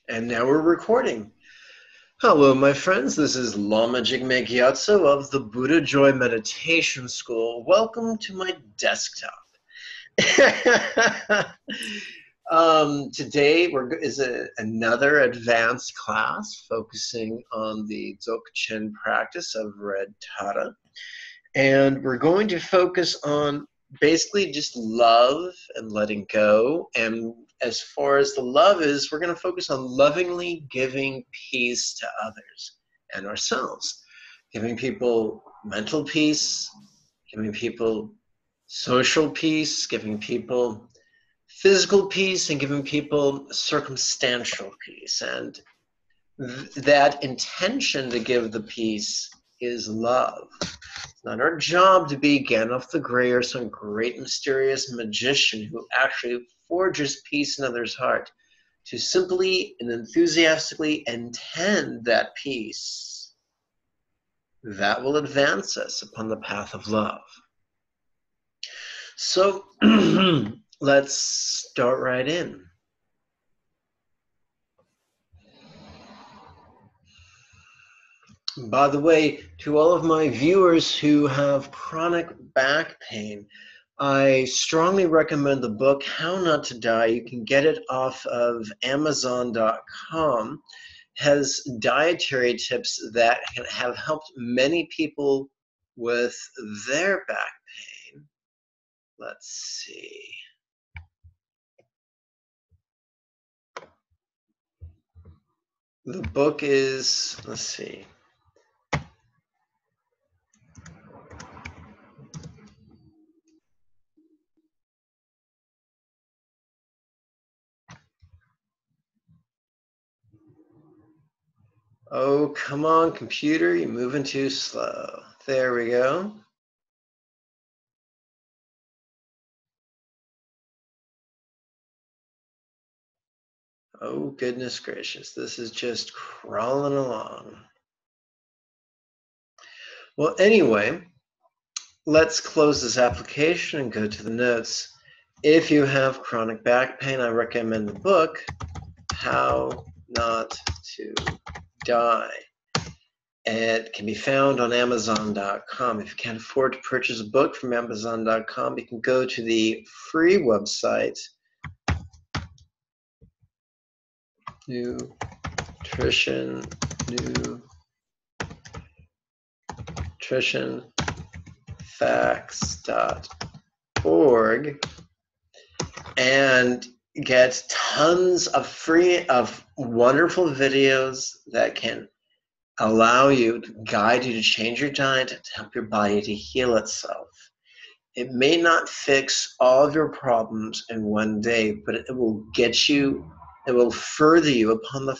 And now we're recording. Hello, my friends. This is Lama Jigme Gyatso of the Buddha Joy Meditation School. Welcome to my desktop. Today is another advanced class focusing on the Dzokchen practice of Red Tara. And we're going to focus on basically just love and letting go. And as far as the love is, we're going to focus on lovingly giving peace to others and ourselves, giving people mental peace, giving people social peace, giving people physical peace, and giving people circumstantial peace. And that intention to give the peace is love. It's not our job to be Gandalf the Grey or some great mysterious magician who actually forges peace in others' heart. To simply and enthusiastically intend that peace, that will advance us upon the path of love. So let's start right in. By the way, to all of my viewers who have chronic back pain, I strongly recommend the book, How Not to Die. You can get it off of Amazon.com. Has dietary tips that have helped many people with their back pain. Let's see. The book is, let's see. Oh, come on, computer, you're moving too slow. There we go. Oh, goodness gracious, this is just crawling along. Well, anyway, let's close this application and go to the notes. If you have chronic back pain, I recommend the book, How Not to Die. It can be found on Amazon.com. If you can't afford to purchase a book from Amazon.com, you can go to the free website, nutritionfacts.org, and get tons of wonderful videos that can allow you, to guide you to change your diet, to help your body to heal itself. It may not fix all of your problems in one day, but it will get you, it will further you upon the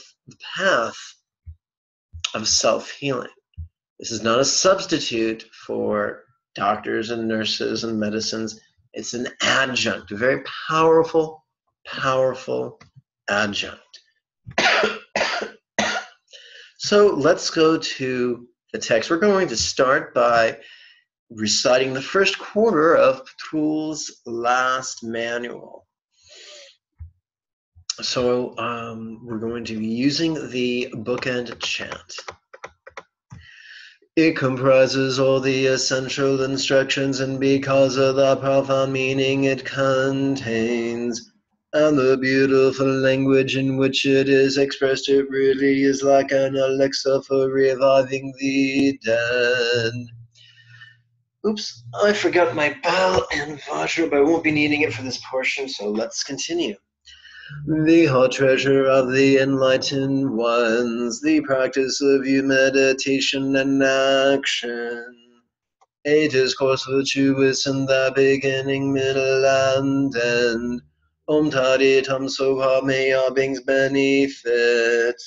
path of self-healing. This is not a substitute for doctors and nurses and medicines. It's an adjunct, a very powerful, powerful adjunct. So let's go to the text. We're going to start by reciting the first quarter of P'tul's last manual. So we're going to be using the bookend chant. It comprises all the essential instructions, and because of the profound meaning it contains, and the beautiful language in which it is expressed, it really is like an elixir for reviving the dead. Oops, I forgot my bell and vajra, but I won't be needing it for this portion, so let's continue. The hot treasure of the enlightened ones, the practice of you meditation and action. A discourse virtuous in the beginning, middle, and end. Om Tadi Tam Soha, may our beings benefit.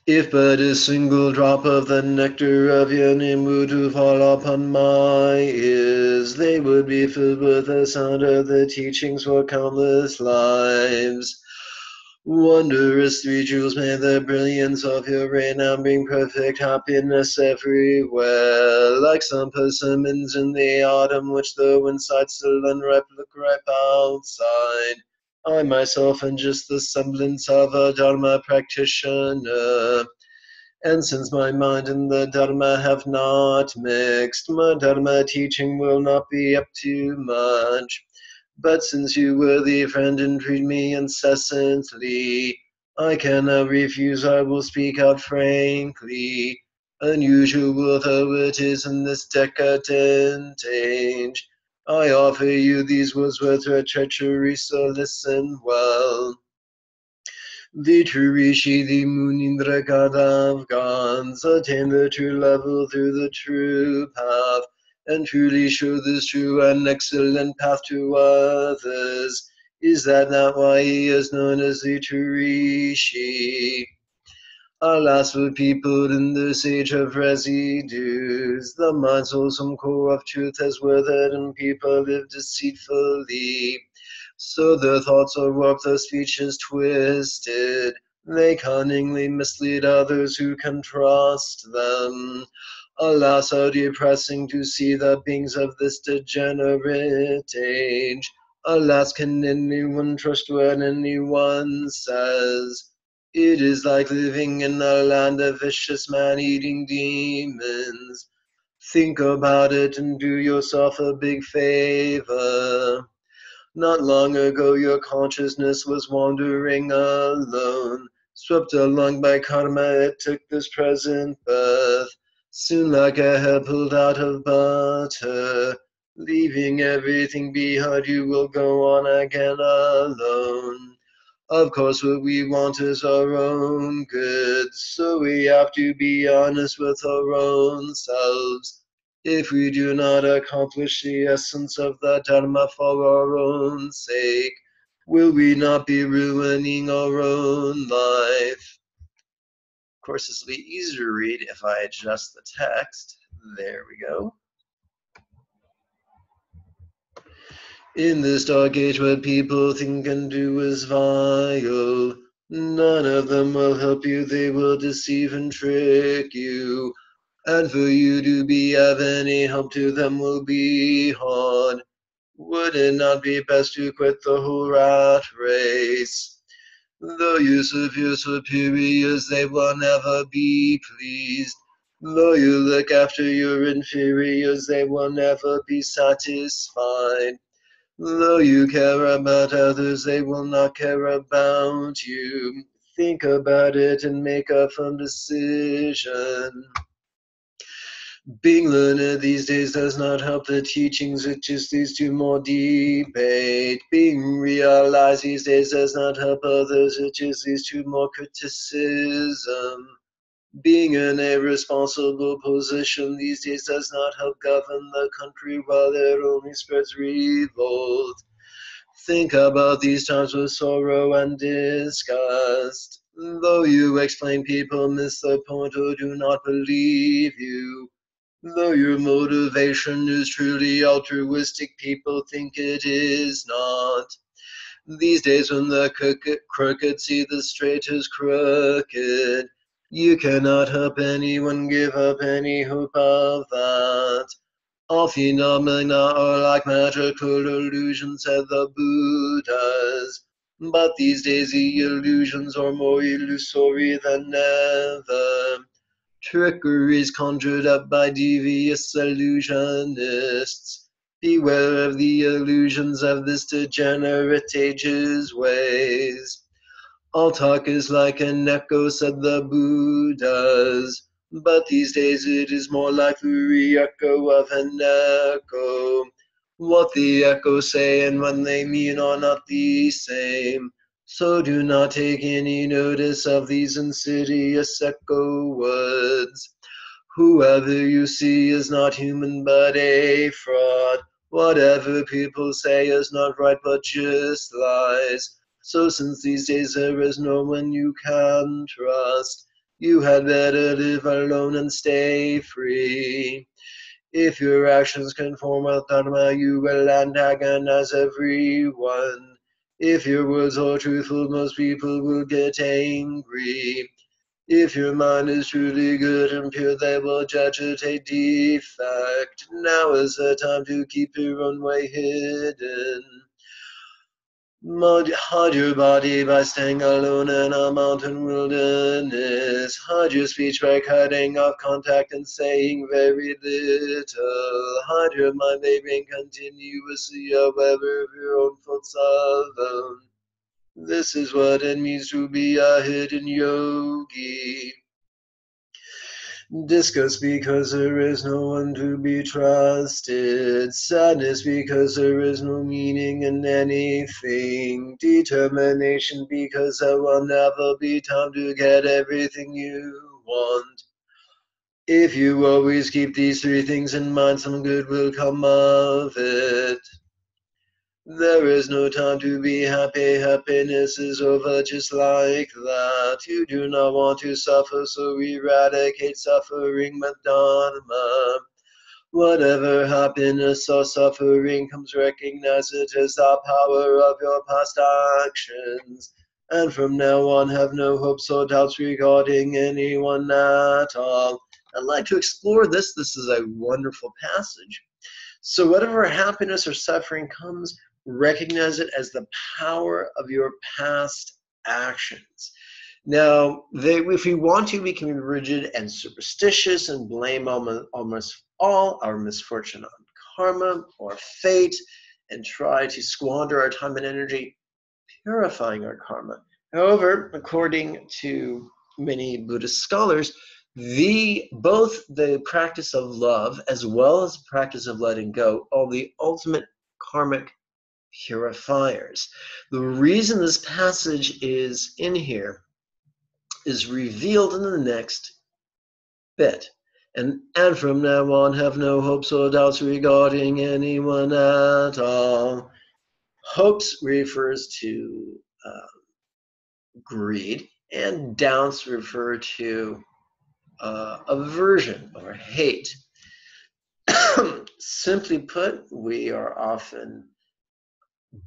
If but a single drop of the nectar of your name were to fall upon my ears, they would be filled with the sound of the teachings for countless lives. Wondrous three jewels, may the brilliance of your ray now bring perfect happiness everywhere. Like some persimmons in the autumn, which the wind sighs still unripe, look ripe outside. I myself am just the semblance of a Dharma practitioner. And since my mind and the Dharma have not mixed, my Dharma teaching will not be up to much. But since you worthy friend entreat me incessantly, I cannot refuse, I will speak out frankly. Unusual though it is in this decadent age, I offer you these words without treachery, so listen well. The true Rishi, the Munindra god of gods, attain the true level through the true path, and truly show this true and excellent path to others. Is that not why he is known as the true Rishi? Alas for people in this age of residues, the mind's wholesome core of truth has withered and people live deceitfully. So their thoughts are warped, their speech is twisted. They cunningly mislead others who can trust them. Alas, how depressing to see the beings of this degenerate age. Alas, can anyone trust what anyone says? It is like living in a land of vicious man-eating demons. Think about it and do yourself a big favor. Not long ago your consciousness was wandering alone. Swept along by karma, it took this present birth. Soon like a hair pulled out of butter. Leaving everything behind, you will go on again alone. Of course, what we want is our own good, so we have to be honest with our own selves. If we do not accomplish the essence of the Dharma for our own sake, will we not be ruining our own life? Of course, this will be easier to read if I adjust the text. There we go. In this dark age, what people think and do is vile. None of them will help you, they will deceive and trick you. And for you to be of any help to them will be hard. Would it not be best to quit the whole rat race? Though you serve your superiors, they will never be pleased. Though you look after your inferiors, they will never be satisfied. Though you care about others, they will not care about you. Think about it and make a firm decision. Being learned these days does not help the teachings, it just leads to more debate. Being realized these days does not help others, it just leads to more criticism. Being in a responsible position these days does not help govern the country, while it only spreads revolt. Think about these times with sorrow and disgust. Though you explain, people miss the point or do not believe you. Though your motivation is truly altruistic, people think it is not. These days when the crooked see the straight is crooked, you cannot help anyone give up any hope of that. All phenomena are like magical illusions, said the Buddhas. But these days the illusions are more illusory than ever. Trickeries conjured up by devious illusionists. Beware of the illusions of this degenerate age's ways. All talk is like an echo, said the Buddhas. But these days it is more like the re-echo of an echo. What the echoes say and what they mean are not the same. So do not take any notice of these insidious echo words. Whoever you see is not human but a fraud. Whatever people say is not right but just lies. So since these days there is no one you can trust, you had better live alone and stay free. If your actions conform with Dharma, you will antagonize everyone. If your words are truthful, most people will get angry. If your mind is truly good and pure, they will judge it a defect. Now is the time to keep your own way hidden. Hide your body by staying alone in a mountain wilderness. Hide your speech by cutting off contact and saying very little. Hide your mind by being continuously aware of your own thoughts alone. This is what it means to be a hidden yogi. Disgust because there is no one to be trusted. Sadness because there is no meaning in anything. Determination because there will never be time to get everything you want. If you always keep these three things in mind, some good will come of it. There is no time to be happy. Happiness is over just like that. You do not want to suffer, so eradicate suffering, Madonna. Whatever happiness or suffering comes, recognize it as the power of your past actions. And from now on, have no hopes or doubts regarding anyone at all. I'd like to explore this. This is a wonderful passage. So whatever happiness or suffering comes, recognize it as the power of your past actions. Now, if we want to, we can be rigid and superstitious and blame almost all our misfortune on karma or fate and try to squander our time and energy purifying our karma. However, according to many Buddhist scholars, both the practice of love as well as the practice of letting go are the ultimate karmic purifiers. The reason this passage is in here is revealed in the next bit. And from now on, have no hopes or doubts regarding anyone at all. Hopes refers to greed, and doubts refer to aversion or hate. Simply put, we are often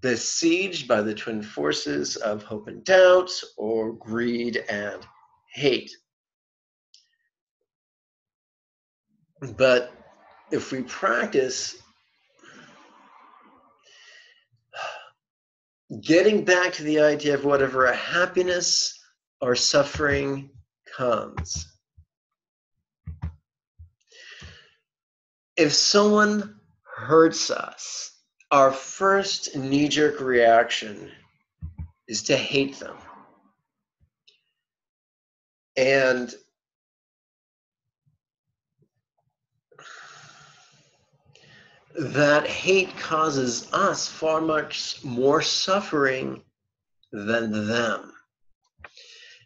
besieged by the twin forces of hope and doubt, or greed and hate. But if we practice getting back to the idea of whatever a happiness or suffering comes, if someone hurts us, our first knee-jerk reaction is to hate them. And that hate causes us far much more suffering than them.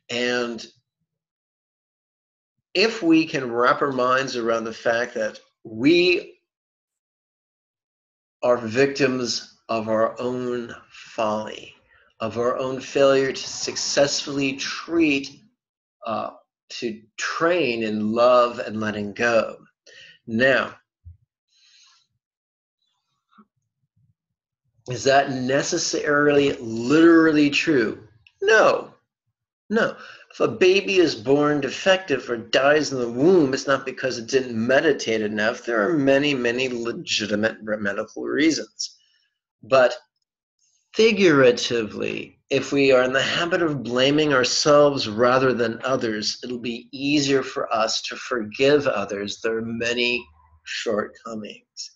And if we can wrap our minds around the fact that we are victims of our own folly, of our own failure to successfully to train in love and letting go. Now, is that necessarily literally true? No. If a baby is born defective or dies in the womb, it's not because it didn't meditate enough. There are many, many legitimate medical reasons. But figuratively, if we are in the habit of blaming ourselves rather than others, it'll be easier for us to forgive others their many shortcomings,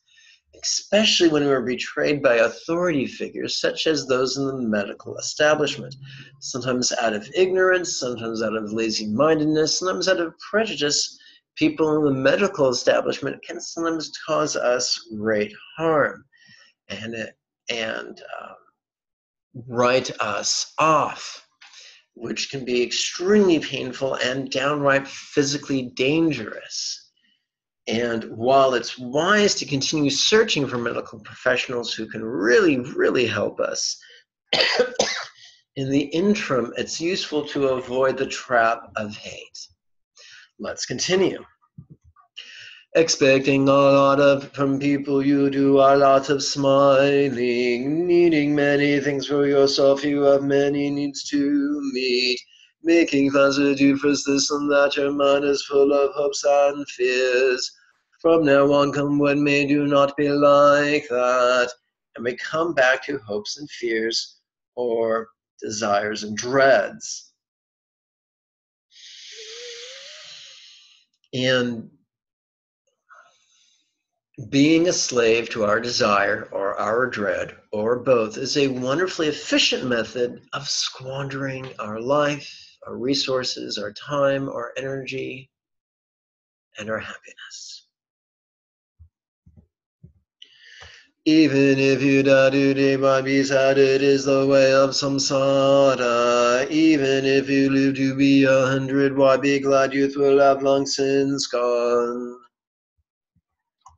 especially when we're betrayed by authority figures such as those in the medical establishment, sometimes out of ignorance, sometimes out of lazy-mindedness, sometimes out of prejudice. People in the medical establishment can sometimes cause us great harm and write us off, which can be extremely painful and downright physically dangerous. And while it's wise to continue searching for medical professionals who can really, really help us, in the interim, it's useful to avoid the trap of hate. Let's continue. expecting a lot from people. You do a lot of smiling, needing many things for yourself. You have many needs to meet, making plans to do first this and that. Your mind is full of hopes and fears. From now on, come what may, do not be like that. And we come back to hopes and fears, or desires and dreads. And being a slave to our desire or our dread, or both, is a wonderfully efficient method of squandering our life, our resources, our time, our energy, and our happiness. Even if you die today by be sad, it is the way of samsara. Even if you live to be 100, why be glad? Youth will have long since gone.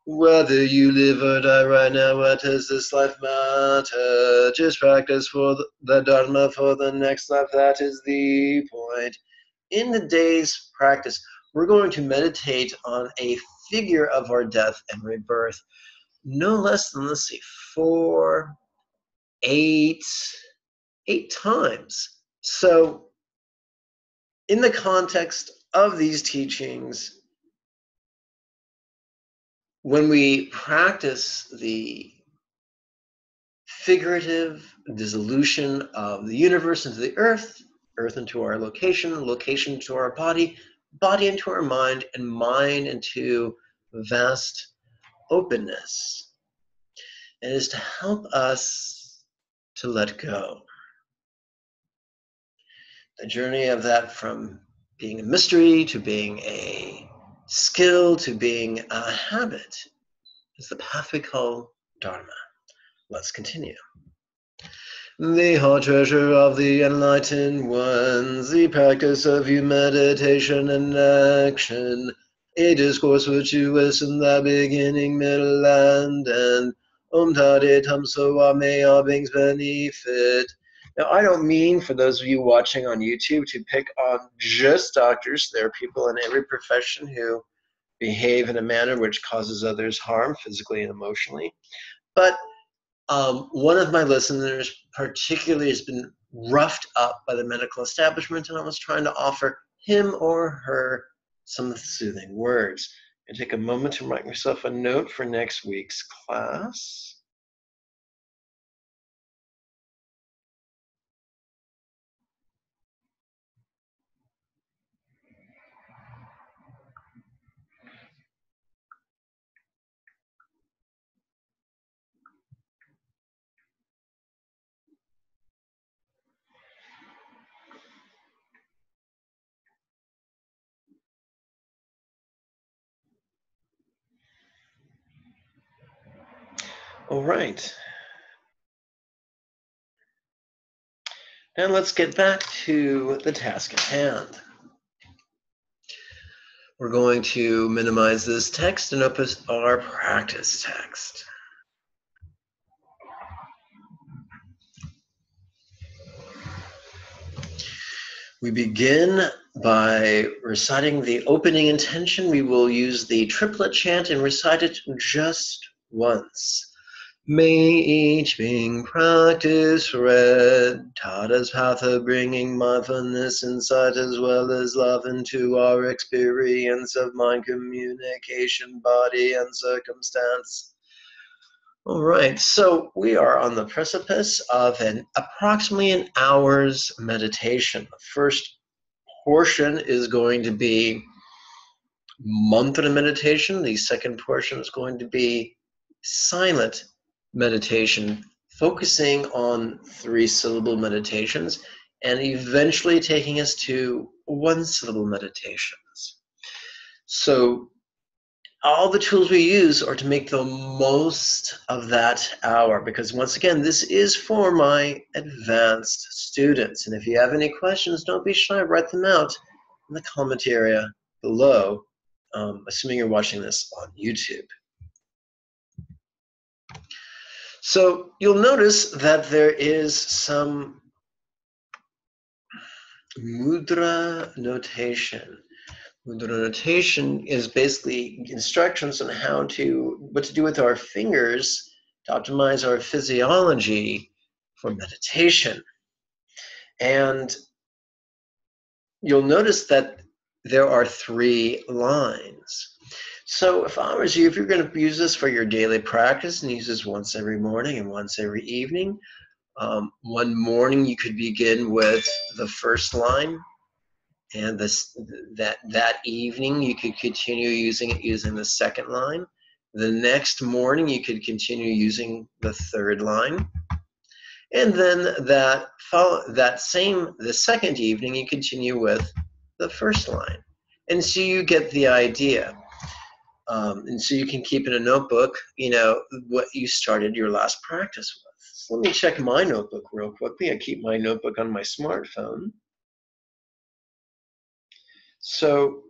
Whether you live or die right now, what does this life matter? Just practice for the Dharma for the next life, that is the point. In the day's practice, we're going to meditate on a figure of our death and rebirth, no less than, let's see, 8 times. So, in the context of these teachings, when we practice the figurative dissolution of the universe into the earth, earth into our location, location into our body, body into our mind, and mind into vast openness, it is to help us to let go. The journey of that from being a mystery to being a skill to being a habit is the path we call Dharma. Let's continue. The high treasure of the enlightened ones, the practice of you meditation and action, a discourse virtuous in the beginning, middle, and end. Om Tade Tum Soa, may all beings benefit. Now, I don't mean for those of you watching on YouTube to pick on just doctors. There are people in every profession who behave in a manner which causes others harm, physically and emotionally. But one of my listeners particularly has been roughed up by the medical establishment, and I was trying to offer him or her some soothing words. And take a moment to write myself a note for next week's class. All right. Now let's get back to the task at hand. We're going to minimize this text and open our practice text. We begin by reciting the opening intention. We will use the triplet chant and recite it just once. May each being practice read, Tada's path of bringing mindfulness, insight, as well as love into our experience of mind, communication, body, and circumstance. All right, so we are on the precipice of approximately an hour's meditation. The first portion is going to be mantra meditation. The second portion is going to be silent meditation, focusing on 3-syllable meditations and eventually taking us to 1-syllable meditations. So all the tools we use are to make the most of that hour, because once again, this is for my advanced students. And if you have any questions, don't be shy, write them out in the comment area below, assuming you're watching this on YouTube. So you'll notice that there is some mudra notation. Mudra notation is basically instructions on what to do with our fingers to optimize our physiology for meditation. And you'll notice that there are 3 lines. So if I was you, if you're going to use this for your daily practice and use this once every morning and once every evening, one morning you could begin with the first line, and that evening you could continue using it using the second line. The next morning you could continue using the third line. And then the second evening you continue with the first line. And so you get the idea. And so you can keep in a notebook, what you started your last practice with. So let me check my notebook real quickly. I keep my notebook on my smartphone. So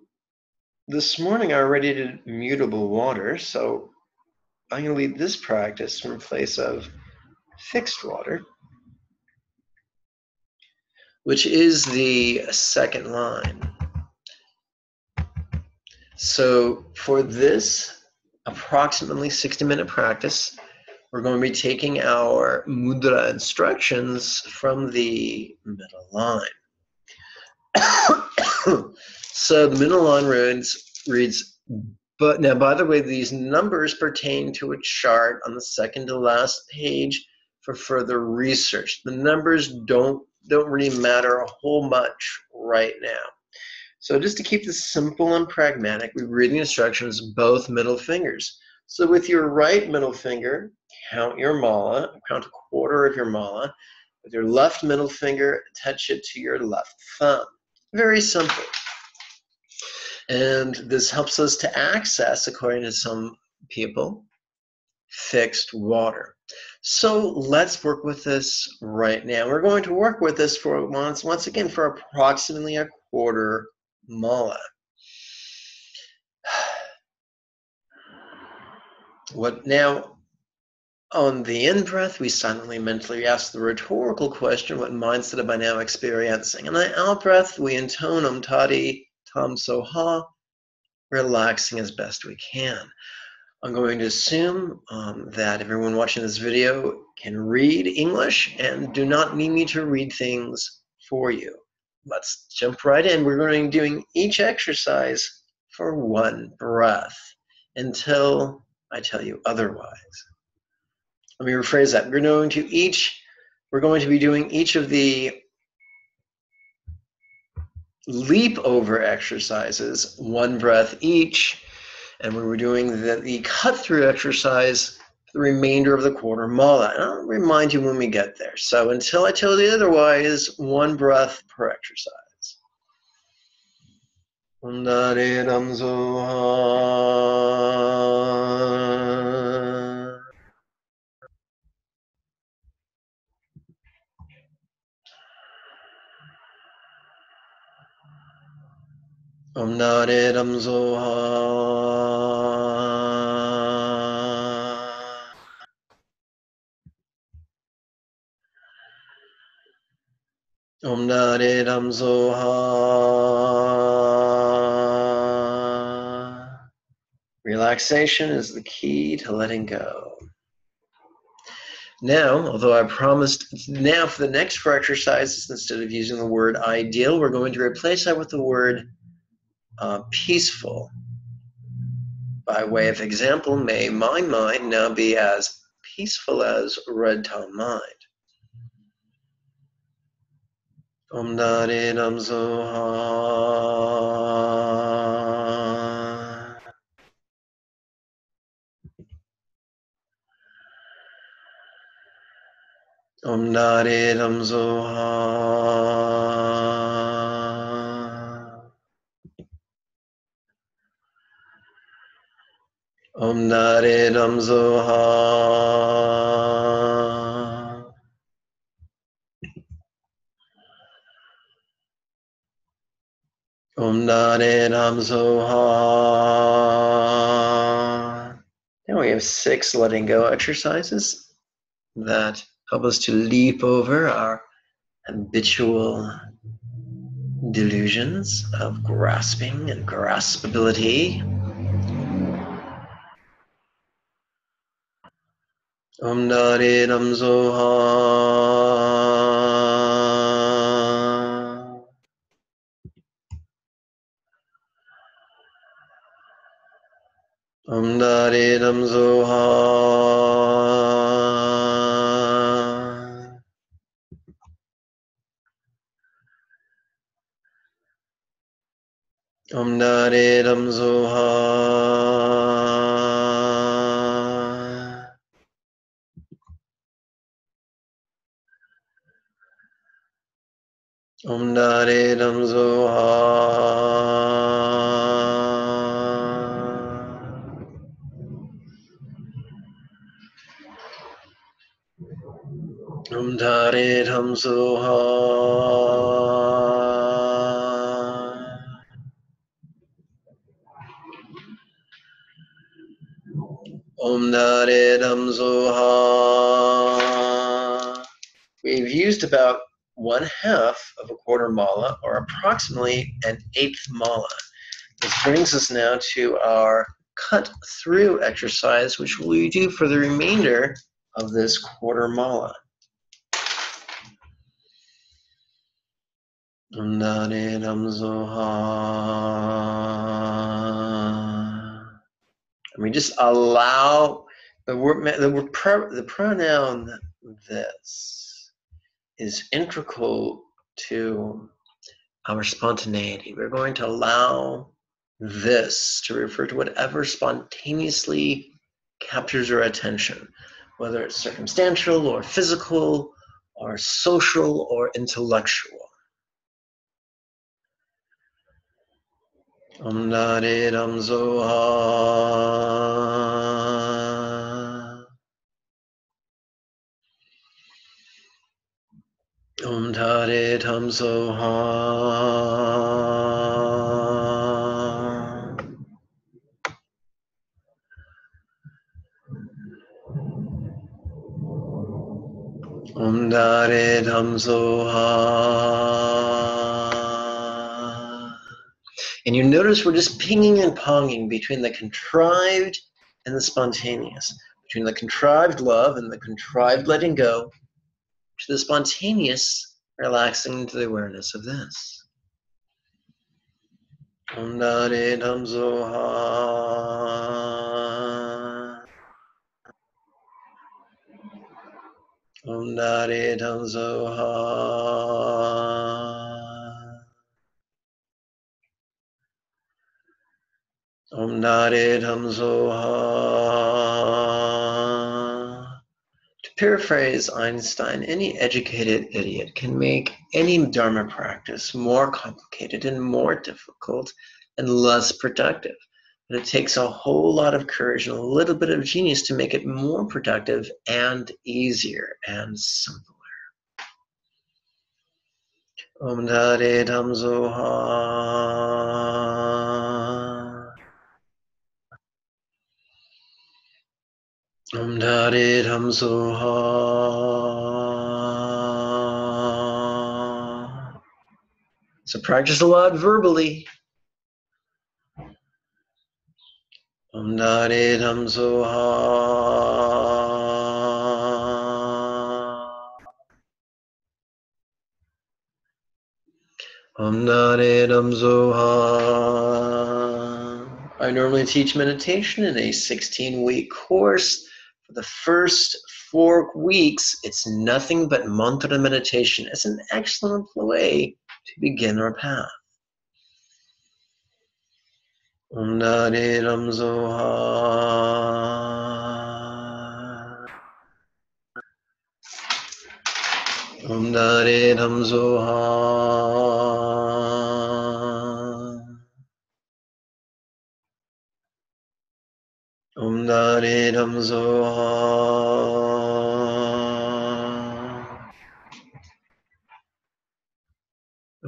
this morning I already did mutable water, so I'm going to lead this practice in place of fixed water, which is the second line. So for this approximately 60-minute practice, we're going to be taking our mudra instructions from the middle line. So the middle line reads, but now, by the way, these numbers pertain to a chart on the second to last page for further research. The numbers don't really matter a whole much right now. So just to keep this simple and pragmatic, we read the instructions both middle fingers. So with your right middle finger, count your mala, count a quarter of your mala. With your left middle finger, attach it to your left thumb. Very simple. And this helps us to access, according to some people, fixed water. So let's work with this right now. We're going to work with this for once again for approximately a quarter mala. Now, on the in-breath, we silently mentally ask the rhetorical question, what mindset am I now experiencing? And the out-breath, we intone Om Tadi Tam Soha, relaxing as best we can. I'm going to assume that everyone watching this video can read English and do not need me to read things for you. Let's jump right in. We're going to be doing each exercise for 1 breath until I tell you otherwise. Let me rephrase that. We're going to be doing each of the leap over exercises, 1 breath each, and we were doing the cut through exercise for the remainder of the quarter mala. And I'll remind you when we get there. So until I tell you otherwise, 1 breath per exercise. Om Dare Dam Zoha. Om Dare Dam Zoha. Om Dare Dam Zoha. Relaxation is the key to letting go. Now, although I promised, now for the next 4 exercises, instead of using the word ideal, we're going to replace that with the word peaceful. By way of example, may my mind now be as peaceful as red tongue mind. Om Dare Dam Zoha. Om Dare Dam Zoha. Om Dare Dam Zoha. Om Dare Dam Zoha. Now we have 6 letting go exercises that help us to leap over our habitual delusions of grasping and graspability. Om Dare Dam Zoha. Om Dare Dam Zoha. Om Dare Dam Zoha. Om Dare Dam Zoha. Om Dare Dam Zoha. Om Dare Dam Zoha. We've used about 1/2 of a quarter mala, or approximately an 1/8 mala. This brings us now to our cut through exercise, which we do for the remainder of this quarter mala. Om Dare Dam Zoha. And we just allow the pronoun this is integral to our spontaneity. We're going to allow this to refer to whatever spontaneously captures our attention, whether it's circumstantial or physical or social or intellectual. Om Dare Dam Zoha. Om Dare Dam Zoha. Om Dare Dam Zoha. And you notice we're just pinging and ponging between the contrived and the spontaneous, between the contrived love and the contrived letting go, to the spontaneous relaxing into the awareness of this. Om Dare Dam Zoha. Om Dare Dam Zoha. Om Dare Dam Zoha. To paraphrase Einstein, any educated idiot can make any Dharma practice more complicated and more difficult and less productive. But it takes a whole lot of courage and a little bit of genius to make it more productive and easier and simpler. Om Dare Dam Zoha. Om Dare Dam Zoha. So practice a lot verbally. Om Dare Dam Zoha. Om Dare Dam Zoha. I normally teach meditation in a 16-week course. For the first 4 weeks, it's nothing but mantra meditation. It's an excellent way to begin our path. Om Dare Dam Zoha. Om Dare Dam Zoha. Om Dare Dam Zoha.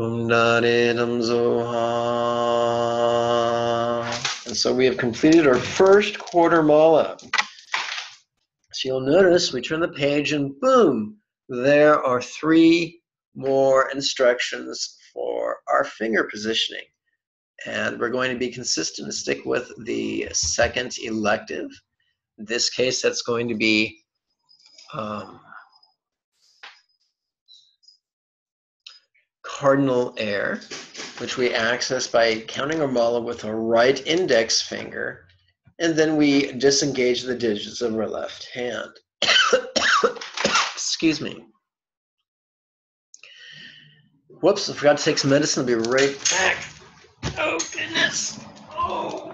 Om Dare Dam Zoha. And so we have completed our first quarter mala. So you'll notice we turn the page and boom, there are 3 more instructions for our finger positioning. And we're going to be consistent and stick with the second elective. In this case, that's going to be cardinal air, which we access by counting our mala with our right index finger, and then we disengage the digits of our left hand. Excuse me. Whoops, I forgot to take some medicine. I'll be right back. Oh, goodness. Oh.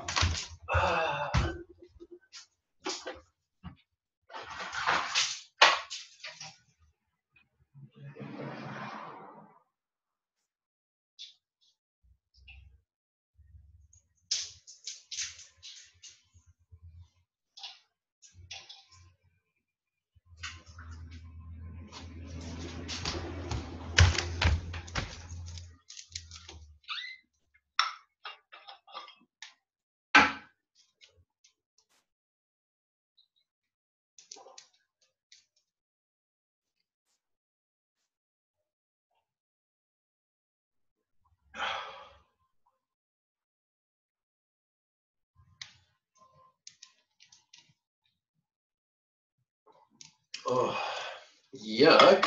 Oh, yuck.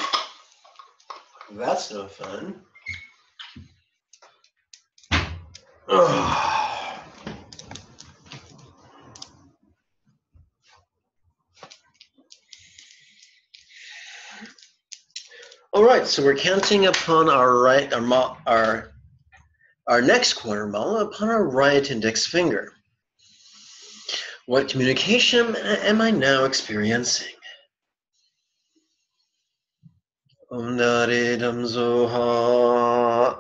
That's no fun. Oh. All right, so we're counting upon our next quarter mala upon our right index finger. What communication am I now experiencing? Om Dare Dam Zoha.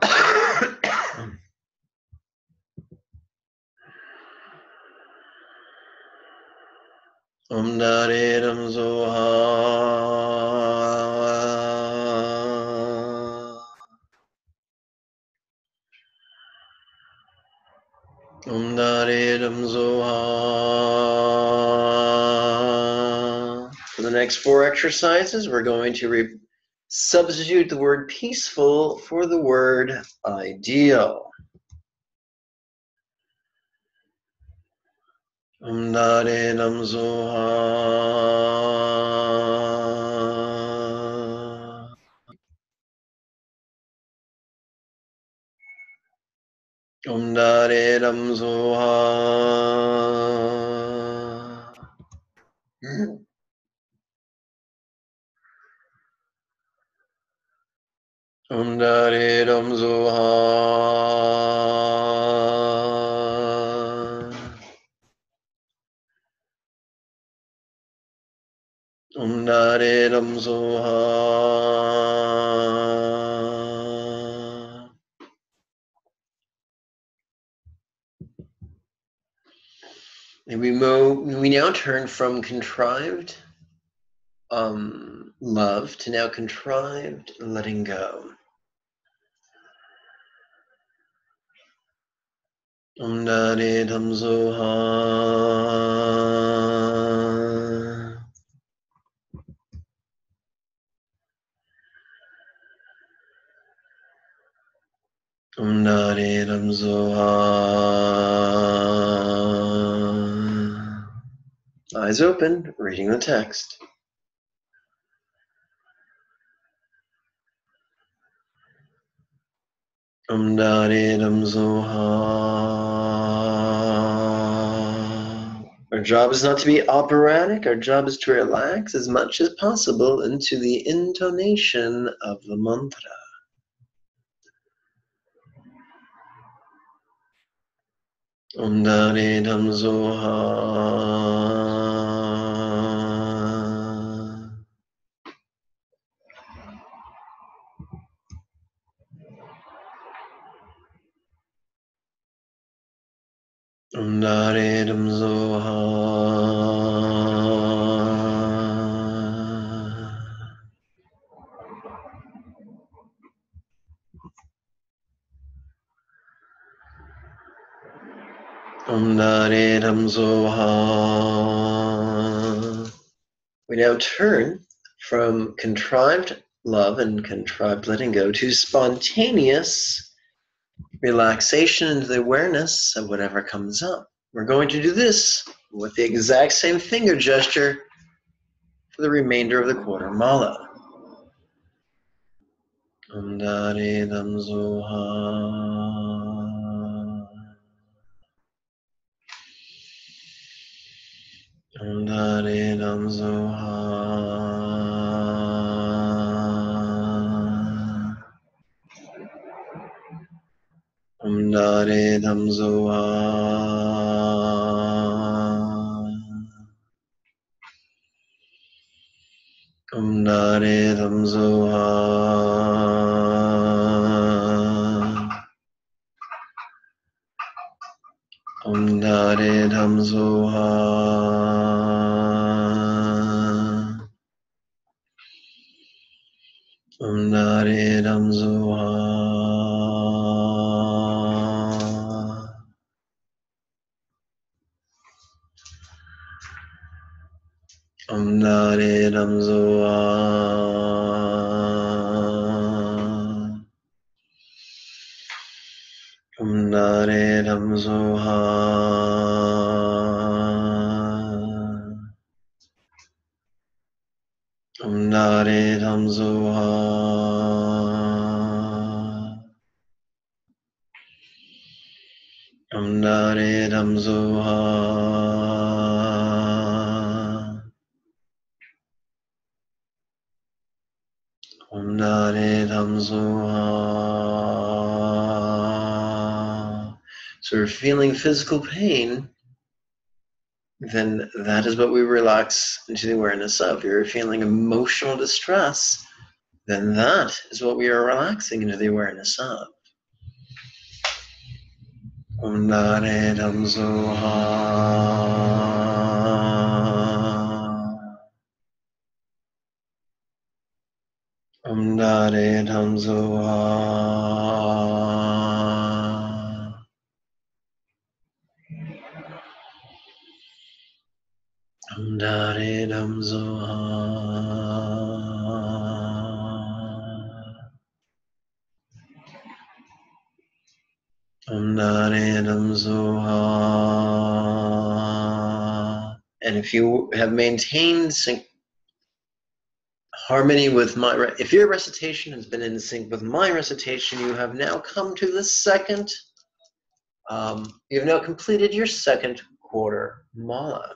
Om Dare Dam Zoha. Om Dare Dam Zoha. For the next 4 exercises, we're going to substitute the word peaceful for the word ideal. Om Dare Dam Zoha. Om Dare Dam Zoha. Om Dare Dam Zoha. Om Dare Dam Zoha. And we now turn from contrived love to now contrived letting go. Om Dare Dam Zoha. Om Dare Dam Zoha. Eyes open, reading the text. Om Dare Dam Zoha. Our job is not to be operatic, our job is to relax as much as possible into the intonation of the mantra. Om Dare Dam Zoha. Om Dare Dam Zoha. Om Dare Dam Zoha. We now turn from contrived love and contrived letting go to spontaneous relaxation into the awareness of whatever comes up. We're going to do this with the exact same finger gesture for the remainder of the quarter mala. Om Dare Dam Zoha. Om Dare Dam Zoha. Om Dare Dam Zoha. Om Dare Dam Zoha. Om Dare Dam Zoha. Om Dare Dam Zoha. Om Dare Dam Zoha. Om Dare Dam Zoha. Om Dare Dam Zoha. Om Dare Dam Zoha. Om Dare Dam Zoha. So we're feeling physical pain, then that is what we relax into the awareness of. You're feeling emotional distress, then that is what we are relaxing into the awareness of. Om Dare Dam Zoha. Om Dare Dam Zoha. Om Dare Dam Zoha. Om Dare Dam Zoha. And if you have maintained harmony with if your recitation has been in sync with my recitation, you have now come to the second, you have now completed your second quarter mala.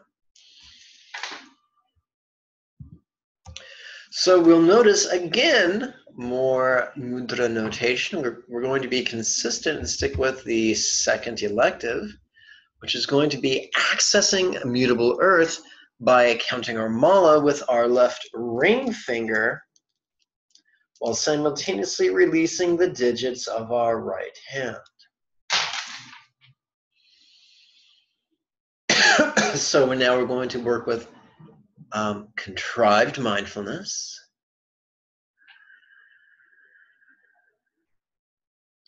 So we'll notice again more mudra notation. We're going to be consistent and stick with the second elective, which is going to be accessing immutable earth by counting our mala with our left ring finger while simultaneously releasing the digits of our right hand. So now we're going to work with contrived mindfulness.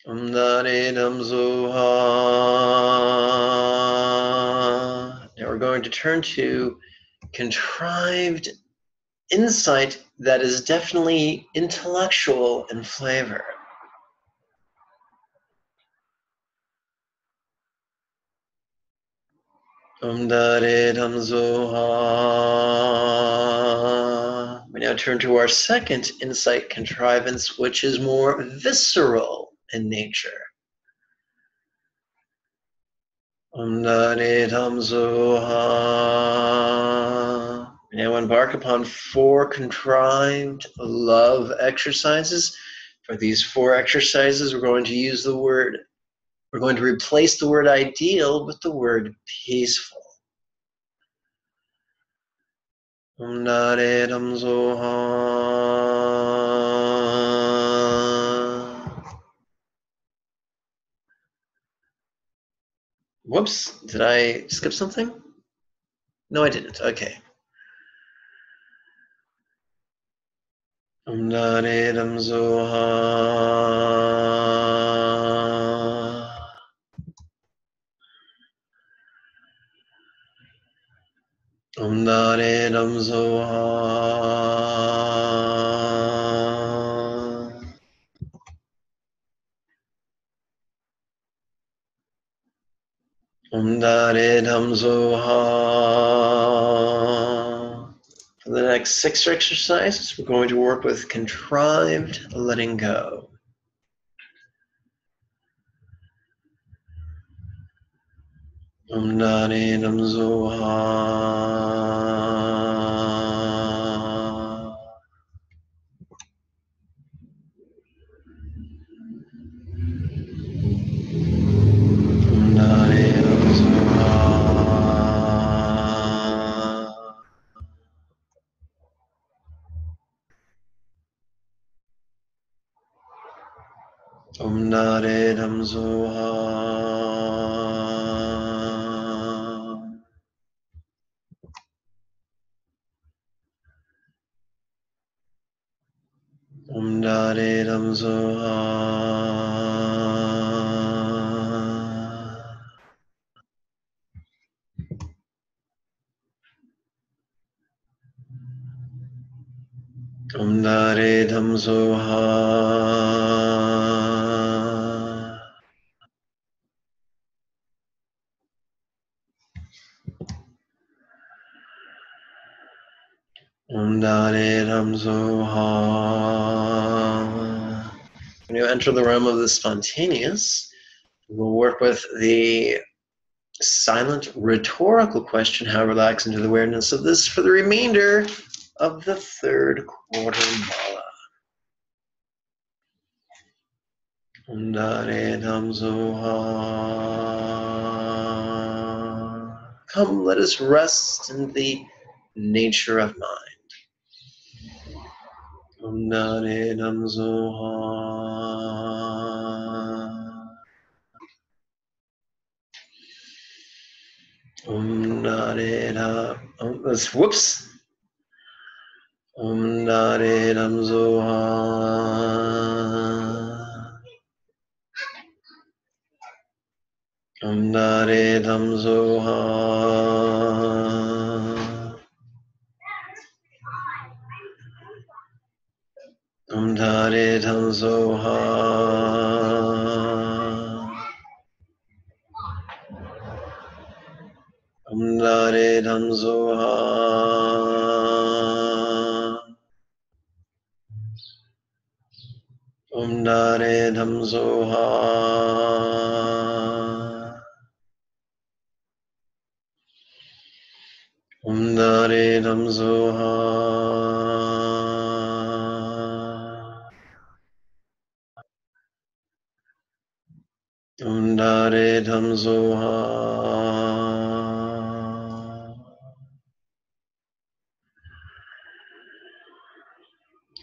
Om Dare Dam Zoha. Now we're going to turn to contrived insight that is definitely intellectual in flavor. Om Dare Dam Zoha. We now turn to our second insight contrivance, which is more visceral in nature. Om Dare Dam Zoha. We now embark upon 4 contrived love exercises. For these 4 exercises, we're going to use we're going to replace the word ideal with the word peaceful. Om Dare Dam Zoha. Whoops, did I skip something? No, I didn't. Okay. Om Dare Dam Zoha. Om Dare Dam Zoha. Om Dare Dam Zoha. For the next 6 exercises, we're going to work with contrived letting go. Om Dare Dam Zoha. Om Dare Dam Zoha. Om Dare Dam Zoha. Om Dare Dam Zoha. Om Dare Dam Zoha. Om Dare Dam Zoha. When you enter the realm of the spontaneous, we'll work with the silent rhetorical question, how relax into the awareness of this for the remainder of the 3rd quarter mala. Om Dare Dam Zoha. Come, let us rest in the nature of mind. Om Dare Dam Zoha. Om Dare Dam. Whoops. Om Dare Dam Zoha. Om Dare Dam Zoha. Om Dare Dam Zoha. Om Dare Dam Zoha. Om Dare Dam Zoha. Om Dare Dam Zoha. Om Dare Dam Zoha.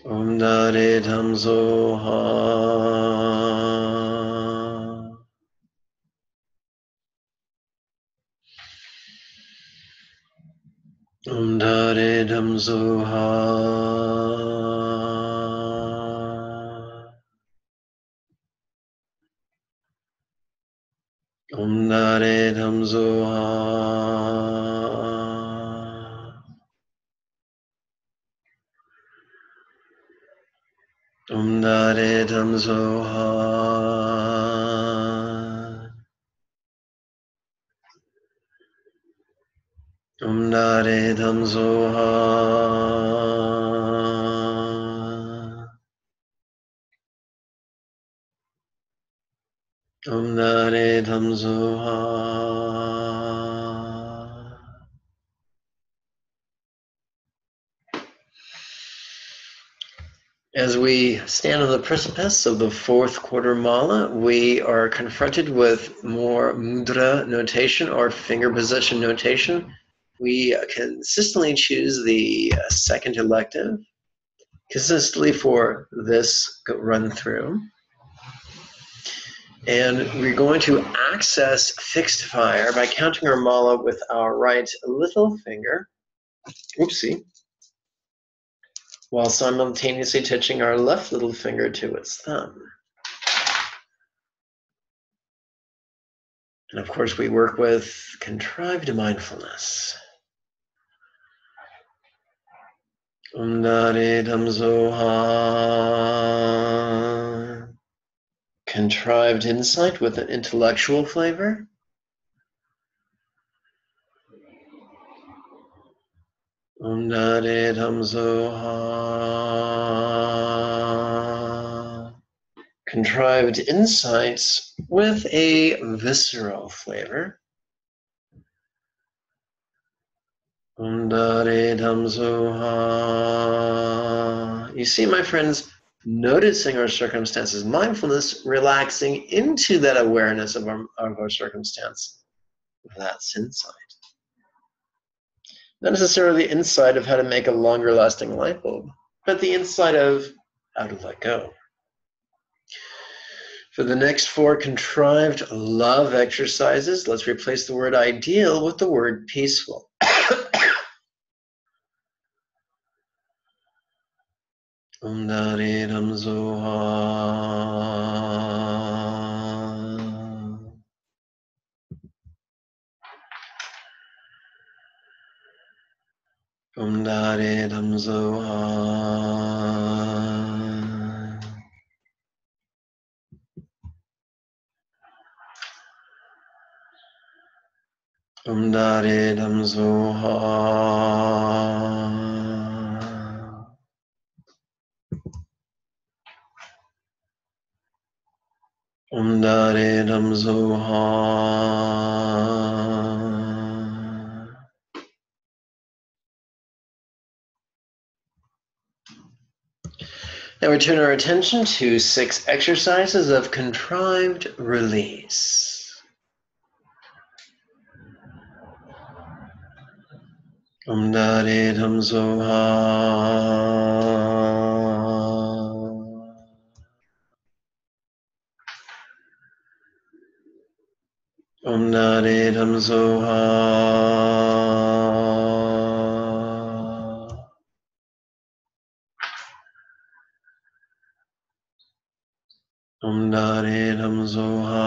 Om Dare Dam Zoha. Om Dare Dam Zoha. Om Dare Dam Zoha. Om Dare Dam Zoha. Om Dare Dam Zoha. Om Dare Dam Zoha. As we stand on the precipice of the 4th quarter mala, we are confronted with more mudra notation or finger position notation. We consistently choose the 2nd elective, consistently for this run through. And we're going to access fixed fire by counting our mala with our right little finger, oopsie, while simultaneously touching our left little finger to its thumb. And of course, we work with contrived mindfulness. Om Dare Dam Zoha. Contrived insight with an intellectual flavor. Om Dare Dam Zoha. Contrived insights with a visceral flavor. Om Dare Dam Zoha. You see, my friends, noticing our circumstances, mindfulness, relaxing into that awareness of our circumstance. That's insight. Not necessarily the insight of how to make a longer lasting light bulb, but the insight of how to let go. For the next 4 contrived love exercises, let's replace the word ideal with the word peaceful. Om Dare Dam Zoha. Om Dare Dam Zoha. Om Dare Dam Zoha. Om Dare Dam Zoha. Now we turn our attention to 6 exercises of contrived release. Om Dare Dam Zoha. Om Dare Dam Zoha. Om Dare Dam Zoha.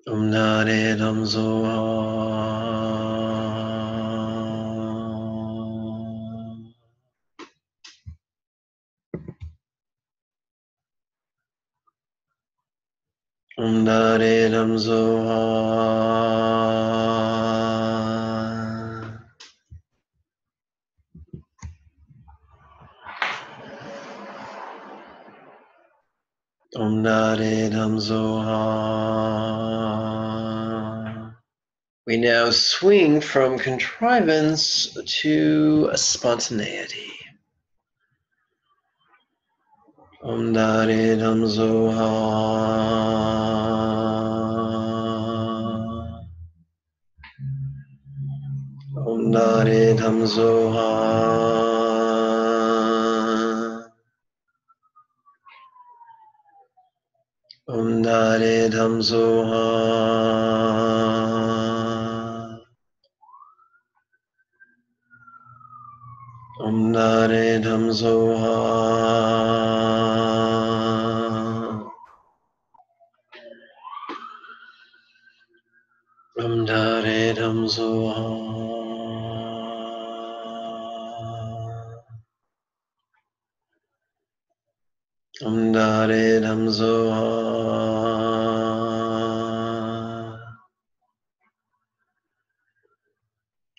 Om Dare Dam Zoha. Om Dare Dam Zoha. Om Dare Dam Zoha. We now swing from contrivance to spontaneity. Om Dare Dam Zoha. Om Dare Dam Zoha. Om Dare Dam Zoha. Om Dare Dam Zoha. Om Dare Dam Zoha. Om Dare Dam Zoha.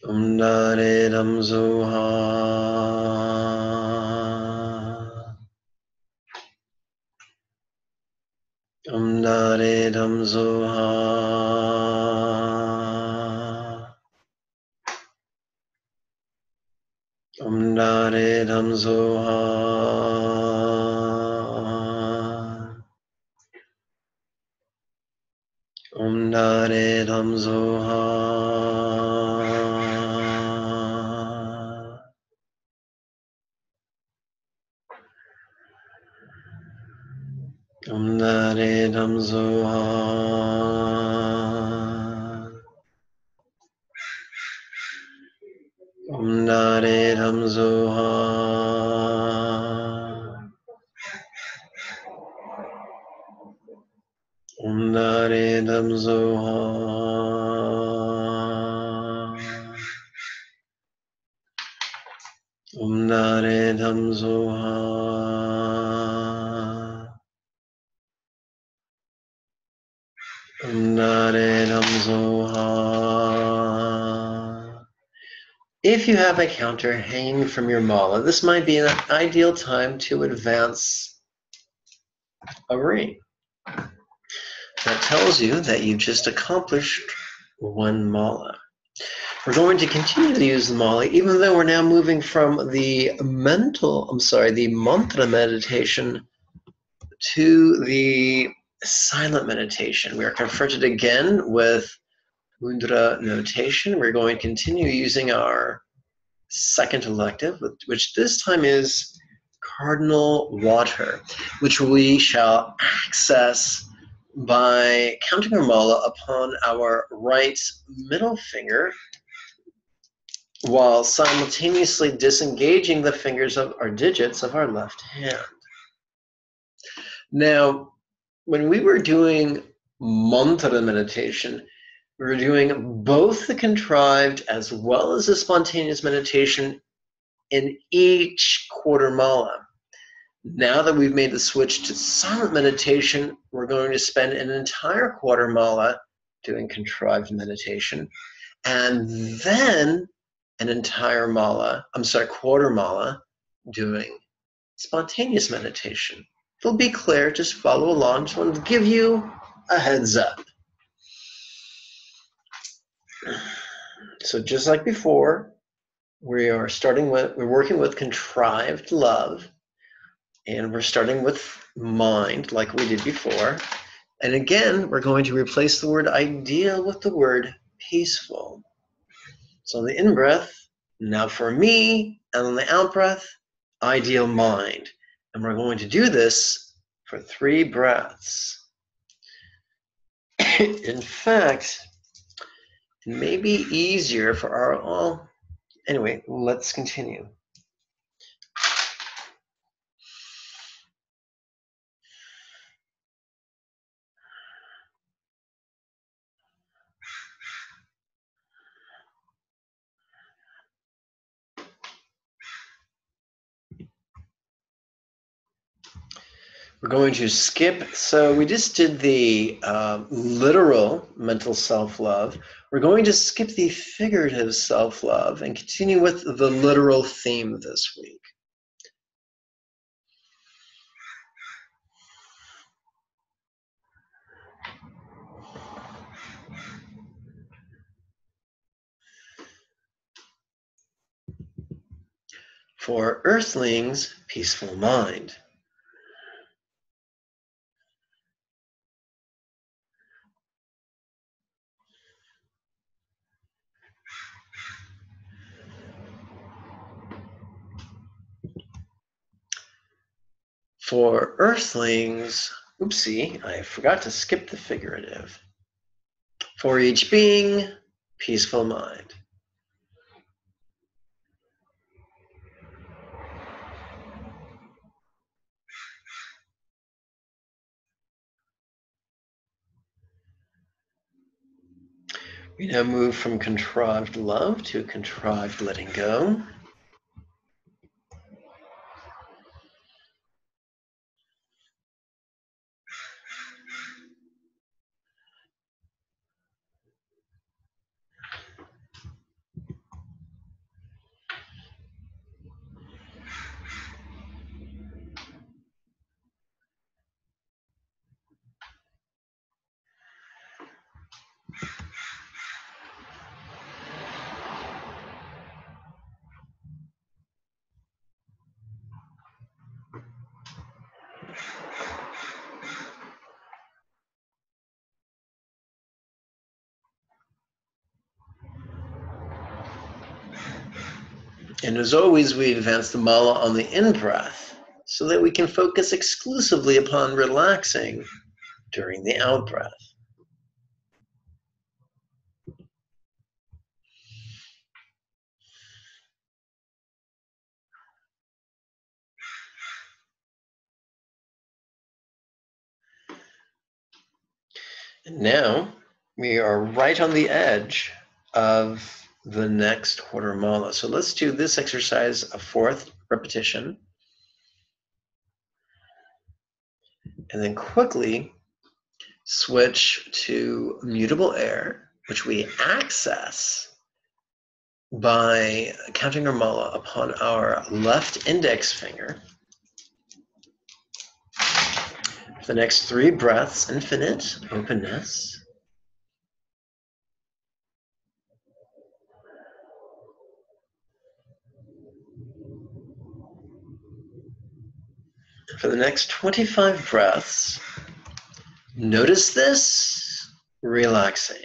Om Dare Dam Zoha. Om Dare Dam Zoha. Om Dare Dam Zoha. Om Dare Dam Zoha. Om Dare Dam Zoha. Om Dare Dam Zoha. Om Dare Dam Zoha. Om Dare Dam Zoha. If you have a counter hanging from your mala, this might be an ideal time to advance a ring. That tells you that you just accomplished one mala. We're going to continue to use the mala, even though we're now moving from the mantra meditation to the silent meditation. We are confronted again with mudra notation. We're going to continue using our second elective, which this time is cardinal water, which we shall access by counting our mala upon our right middle finger while simultaneously disengaging the fingers of our digits of our left hand. Now, when we were doing mantra meditation, we were doing both the contrived as well as the spontaneous meditation in each quarter mala. Now that we've made the switch to silent meditation, we're going to spend an entire quarter mala doing contrived meditation, and then an entire quarter mala doing spontaneous meditation. It'll be clear, just follow along. Just wanted to give you a heads up. So just like before, we're working with contrived love, and we're starting with mind like we did before. And again, we're going to replace the word ideal with the word peaceful. So on the in-breath, now for me, and on the out-breath, ideal mind. And we're going to do this for 3 breaths. In fact, it may be easier for anyway, let's continue. We're going to skip, so we just did the literal mental self-love. We're going to skip the figurative self-love and continue with the literal theme this week. For earthlings, peaceful mind. For earthlings, oopsie, I forgot to skip the figurative. For each being, peaceful mind. We now move from contrived love to contrived letting go. And as always, we advance the mala on the in-breath so that we can focus exclusively upon relaxing during the out-breath. And now we are right on the edge of the next quarter mala. So let's do this exercise a 4th repetition. And then quickly switch to mutable air, which we access by counting our mala upon our left index finger. For the next 3 breaths, infinite openness. For the next 25 breaths, notice this, relaxing.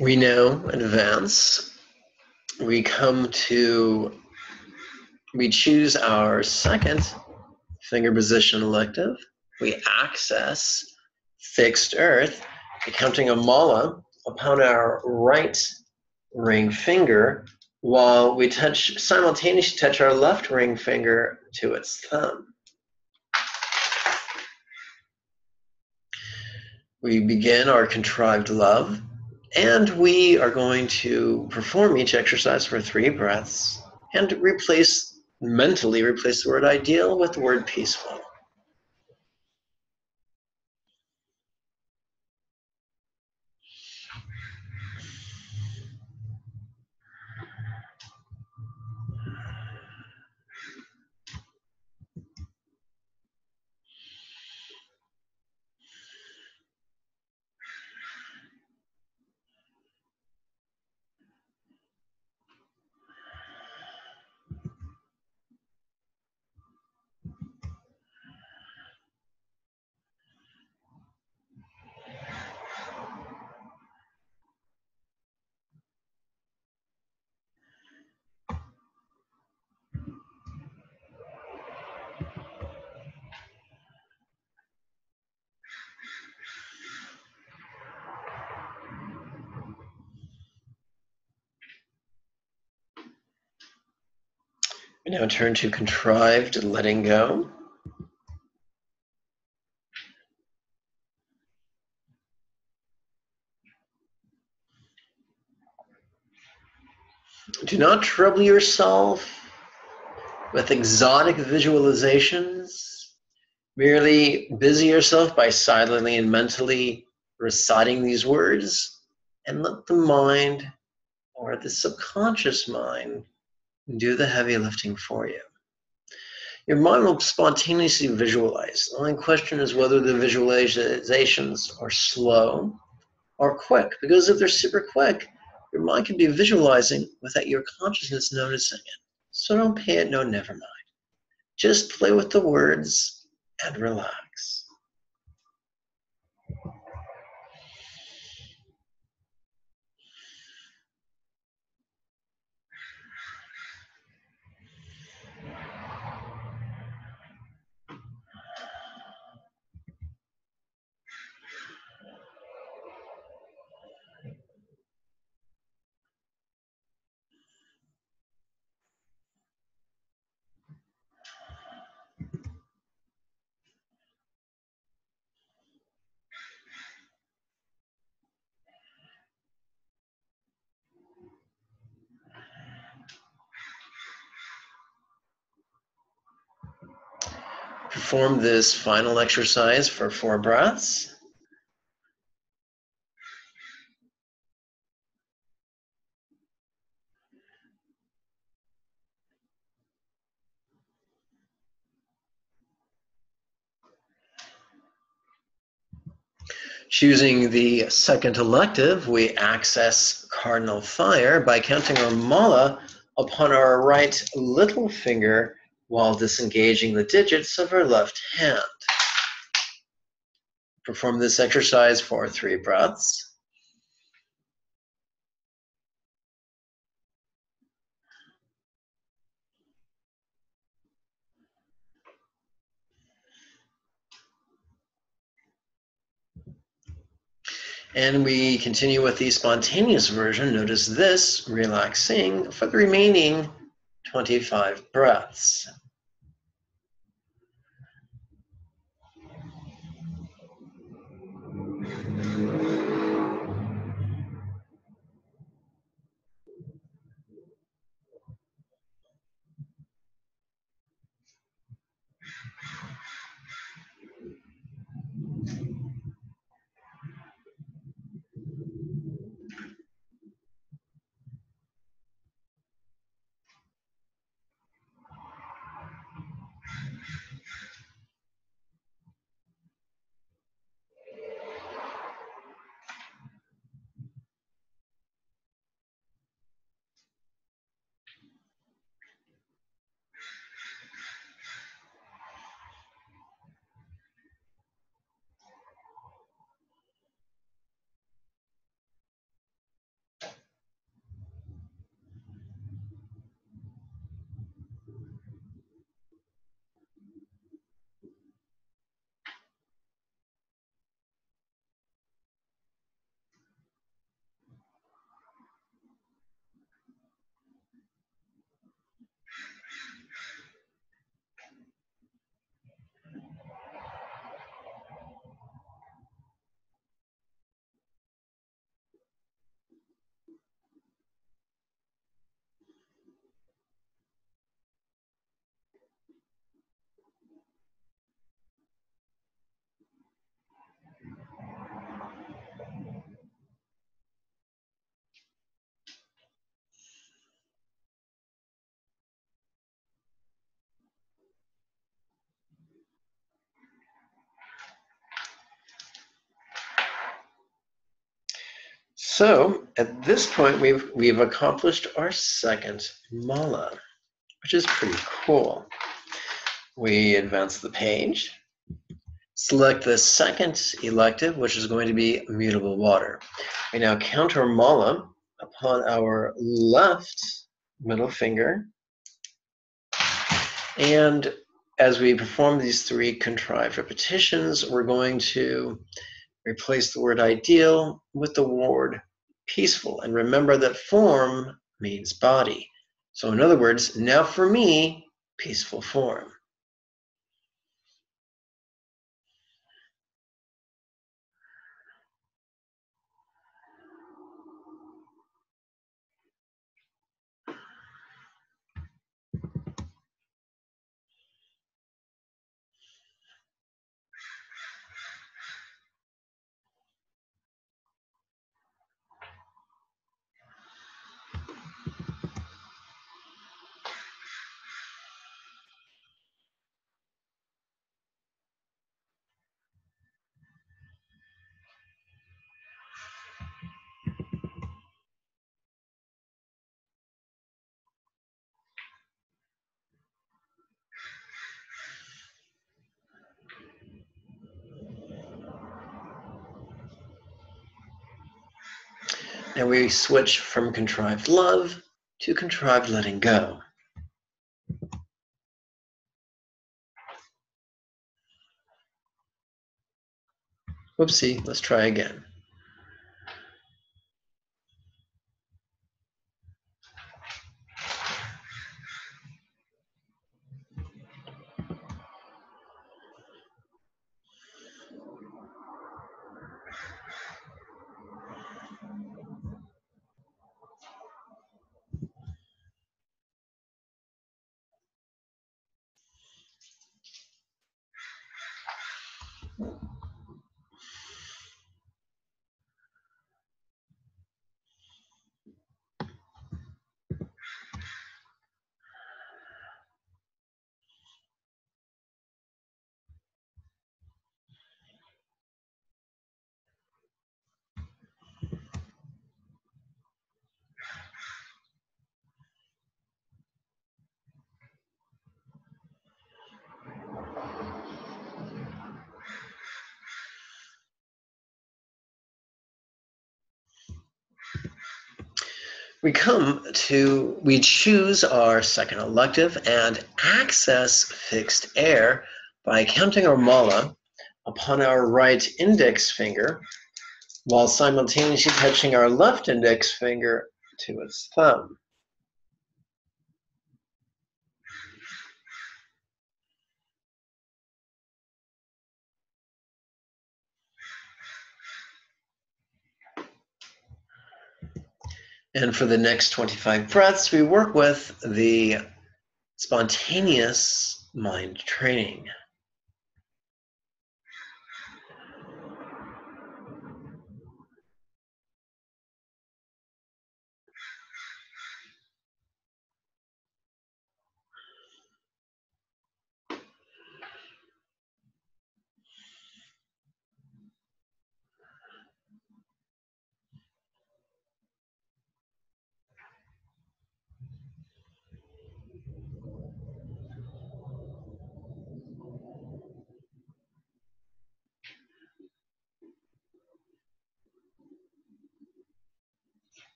We now advance. We choose our second finger position elective. We access fixed earth, counting a mala upon our right ring finger while we simultaneously touch our left ring finger to its thumb. We begin our contrived love, and we are going to perform each exercise for 3 breaths and mentally replace the word ideal with the word peaceful. We now turn to contrived letting go. Do not trouble yourself with exotic visualizations. Merely busy yourself by silently and mentally reciting these words, and let the mind or the subconscious mind do the heavy lifting for you. Your mind will spontaneously visualize. The only question is whether the visualizations are slow or quick, because if they're super quick, your mind can be visualizing without your consciousness noticing it. So don't pay it no never mind. Just play with the words and relax. Perform this final exercise for 4 breaths. Choosing the second elective, we access cardinal fire by counting our mala upon our right little finger while disengaging the digits of our left hand. Perform this exercise for 3 breaths. And we continue with the spontaneous version. Notice this, relaxing for the remaining 25 breaths. So at this point, we've accomplished our second mala, which is pretty cool. We advance the page. Select the second elective, which is going to be mutable water. We now count our mala upon our left middle finger. And as we perform these 3 contrived repetitions, we're going to replace the word ideal with the word peaceful. And remember that form means body. So in other words, now for me, peaceful form. And we switch from contrived love to contrived letting go. Whoopsie, let's try again. We choose our second elective and access fixed air by counting our mala upon our right index finger while simultaneously touching our left index finger to its thumb. And for the next 25 breaths, we work with the spontaneous mind training.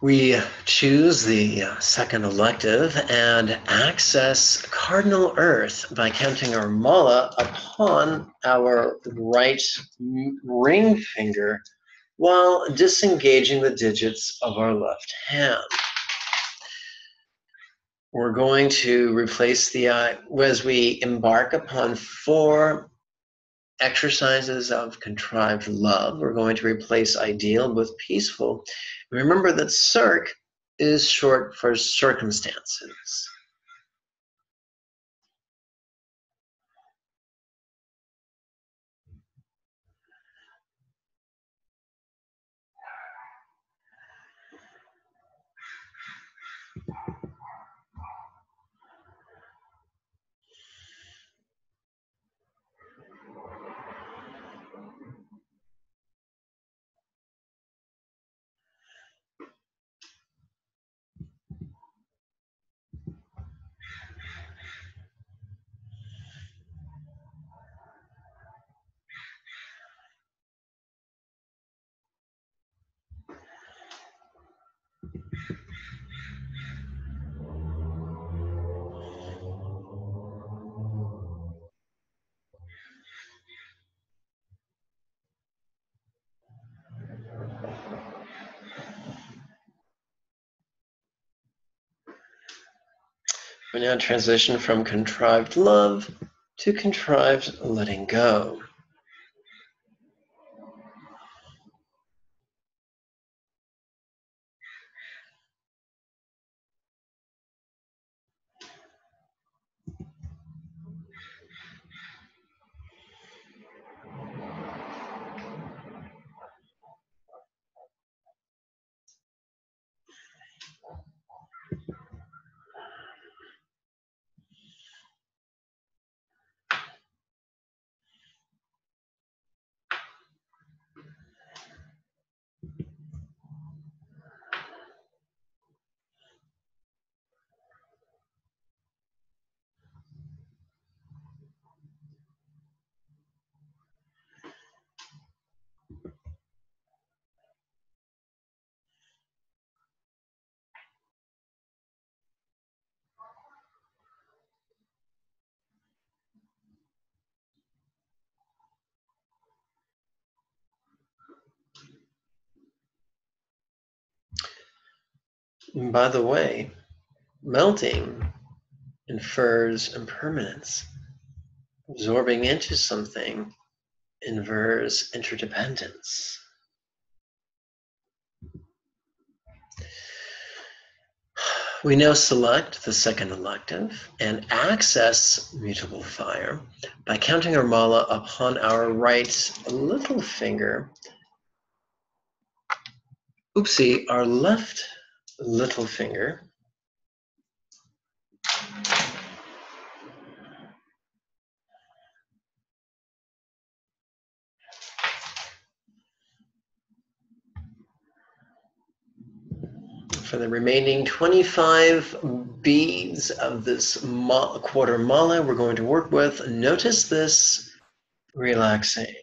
We choose the second elective and access cardinal earth by counting our mala upon our right ring finger while disengaging the digits of our left hand. We're going to replace as we embark upon 4 exercises of contrived love, we're going to replace ideal with peaceful. Remember that circ is short for circumstances. We now transition from contrived love to contrived letting go. And by the way, melting infers impermanence. Absorbing into something infers interdependence. We now select the second elective and access mutable fire by counting our mala upon our right little finger. Oopsie, our left little finger. For the remaining 25 beads of this quarter mala we're going to work with, notice this relaxing.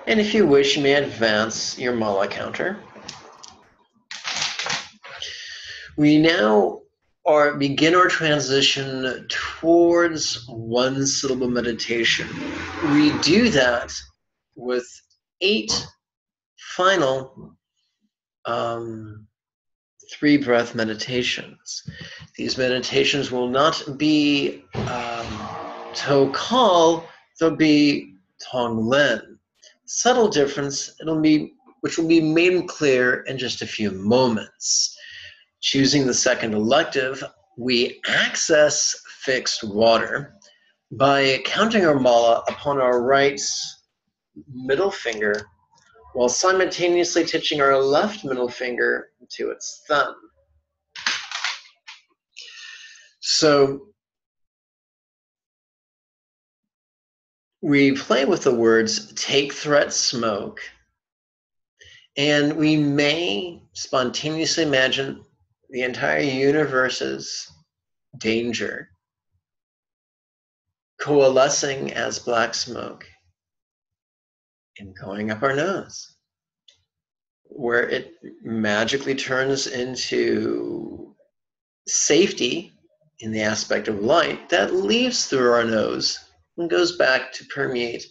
And if you wish, you may advance your mala counter. We now begin our transition towards one syllable meditation. We do that with 8 final 3 breath meditations. These meditations will not be Tokal, they'll be Tonglen. Subtle difference, which will be made clear in just a few moments. Choosing the second elective, we access fixed water by counting our mala upon our right middle finger while simultaneously touching our left middle finger to its thumb. So We play with the words take threat smoke, and we may spontaneously imagine the entire universe's danger coalescing as black smoke and going up our nose, where it magically turns into safety in the aspect of light that leaves through our nose and goes back to permeate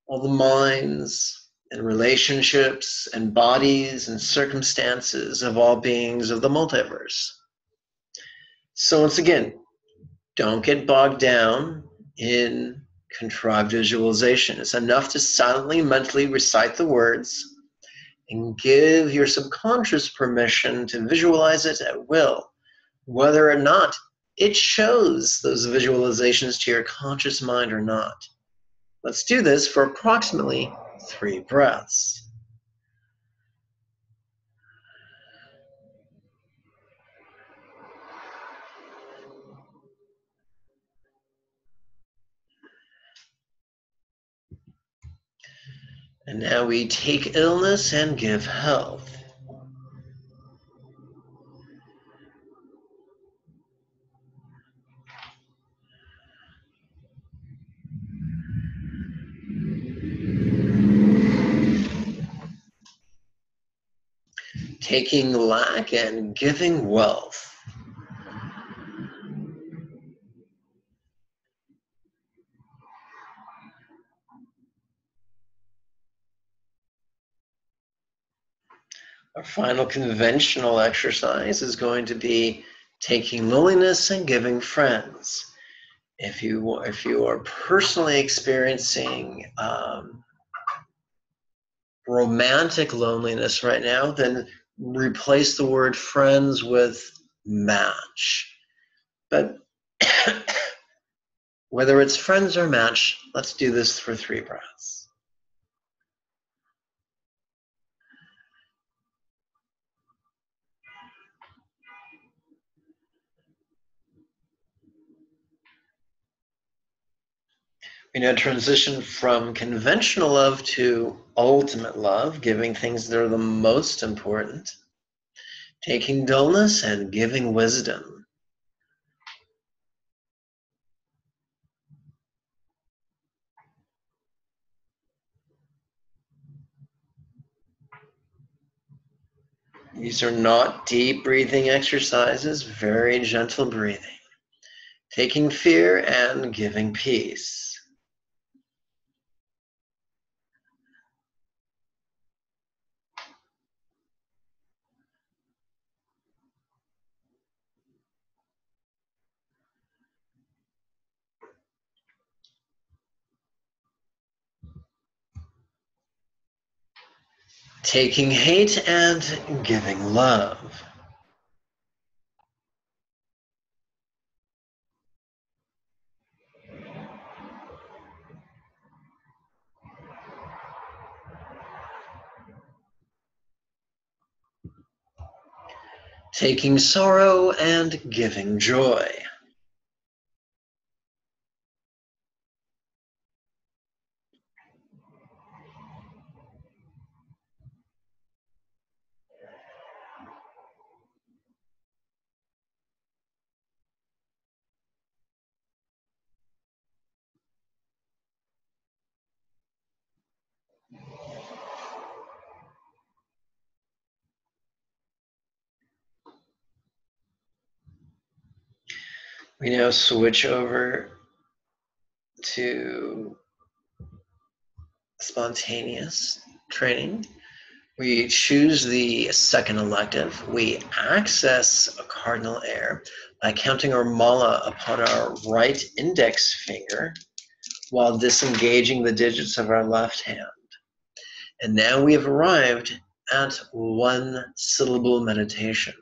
all the minds and relationships and bodies and circumstances of all beings of the multiverse. So once again, don't get bogged down in contrived visualization. It's enough to silently, mentally recite the words and give your subconscious permission to visualize it at will, whether or not it shows those visualizations to your conscious mind or not. Let's do this for approximately 3 breaths. And now we take illness and give health. Taking lack and giving wealth. Our final conventional exercise is going to be taking loneliness and giving friends. If you are personally experiencing romantic loneliness right now, then replace the word friends with match. But whether it's friends or match, let's do this for 3 breaths. We now transition from conventional love to ultimate love, giving things that are the most important, taking dullness and giving wisdom. These are not deep breathing exercises, very gentle breathing. Taking fear and giving peace. Taking hate and giving love. Taking sorrow and giving joy. We now switch over to spontaneous training. We choose the second elective. We access a cardinal air by counting our mala upon our right index finger while disengaging the digits of our left hand. And now we have arrived at 1 syllable meditation.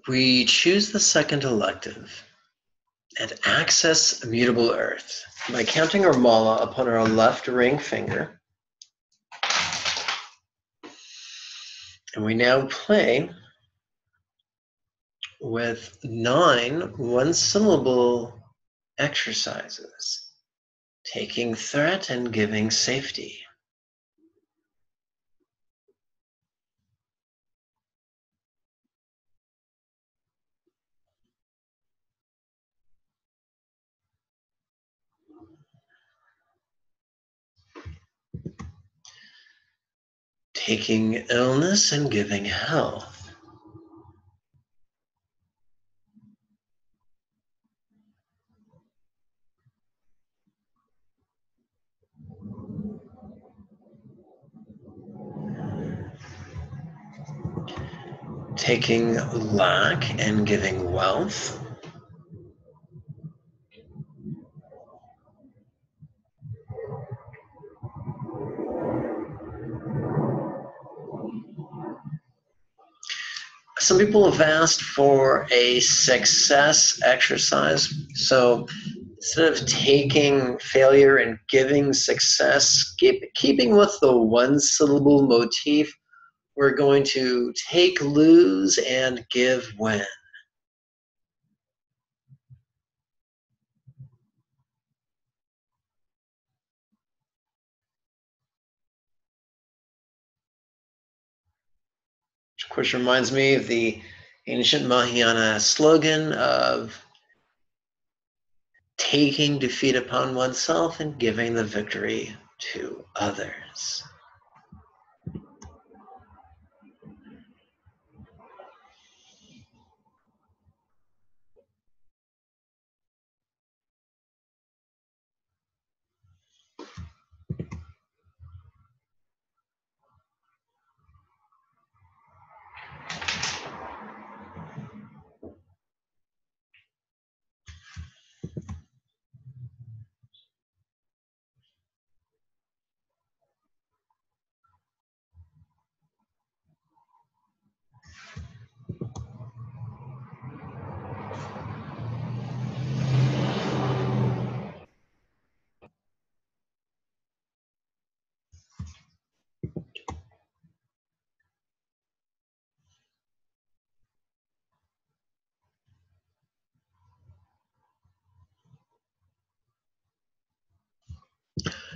We choose the second elective and access immutable earth by counting our mala upon our left ring finger. And we now play with 9 one-syllable exercises, taking threat and giving safety. Taking illness and giving health. Taking lack and giving wealth. Some people have asked for a success exercise. So instead of taking failure and giving success, keeping with the one-syllable motif, we're going to take lose and give win. Which of course reminds me of the ancient Mahayana slogan of taking defeat upon oneself and giving the victory to others.